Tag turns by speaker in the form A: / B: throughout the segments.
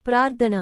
A: ప్రార్థన,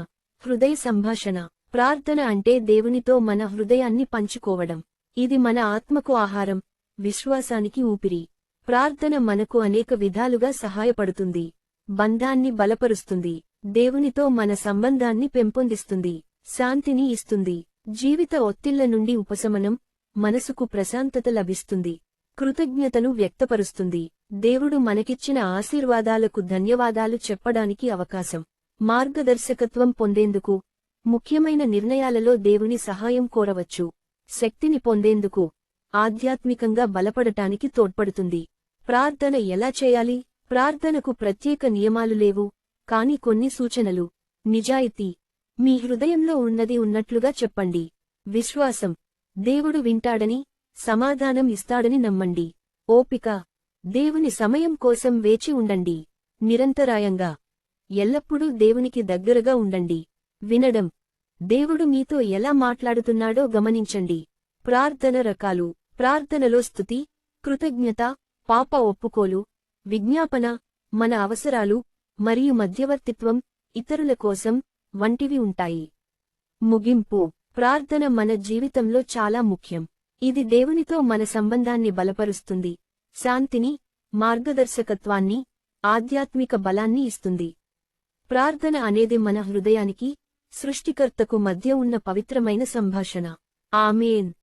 A: హృదయ సంభాషణ. ప్రార్థన అంటే దేవునితో మన హృదయాన్ని పంచుకోవడం. ఇది మన ఆత్మకు ఆహారం, విశ్వాసానికి ఊపిరి. ప్రార్థన మనకు అనేక విధాలుగా సహాయపడుతుంది. బంధాన్ని బలపరుస్తుంది, దేవునితో మన సంబంధాన్ని పెంపొందిస్తుంది, శాంతిని ఇస్తుంది, జీవిత ఒత్తిళ్ల నుండి ఉపశమనం, మనసుకు ప్రశాంతత లభిస్తుంది, కృతజ్ఞతను వ్యక్తపరుస్తుంది, దేవుడు మనకిచ్చిన ఆశీర్వాదాలకు ధన్యవాదాలు చెప్పడానికి అవకాశం, మార్గదర్శకత్వం పొందేందుకు, ముఖ్యమైన నిర్ణయాలలో దేవుని సహాయం కోరవచ్చు, శక్తిని పొందేందుకు, ఆధ్యాత్మికంగా బలపడటానికి తోడ్పడుతుంది. ప్రార్థన ఎలా చేయాలి? ప్రార్థనకు ప్రత్యేక నియమాలు లేవు, కాని కొన్ని సూచనలు. నిజాయితీ, మీ హృదయంలో ఉన్నది ఉన్నట్లుగా చెప్పండి. విశ్వాసం, దేవుడు వింటాడని, సమాధానం ఇస్తాడని నమ్మండి. ఓపిక, దేవుని సమయం కోసం వేచి ఉండండి. నిరంతరాయంగా, ఎల్లప్పుడూ దేవునికి దగ్గరగా ఉండండి. వినడం, దేవుడు మీతో ఎలా మాట్లాడుతున్నాడో గమనించండి. ప్రార్థన రకాలు. ప్రార్థనలో స్తుతి, కృతజ్ఞత, పాప ఒప్పుకోలు, విజ్ఞాపన, మన అవసరాలు, మరియు మధ్యవర్తిత్వం, ఇతరుల కోసం వంటివి ఉంటాయి. ముగింపు. ప్రార్థన మన జీవితంలో చాలా ముఖ్యం. ఇది దేవునితో మన సంబంధాన్ని బలపరుస్తుంది, శాంతిని, మార్గదర్శకత్వాన్ని, ఆధ్యాత్మిక బలాన్ని ఇస్తుంది. ప్రార్థన అనేది మన హృదయానికి, సృష్టికర్తకు మధ్య ఉన్న పవిత్రమైన సంభాషణ. ఆమేన్.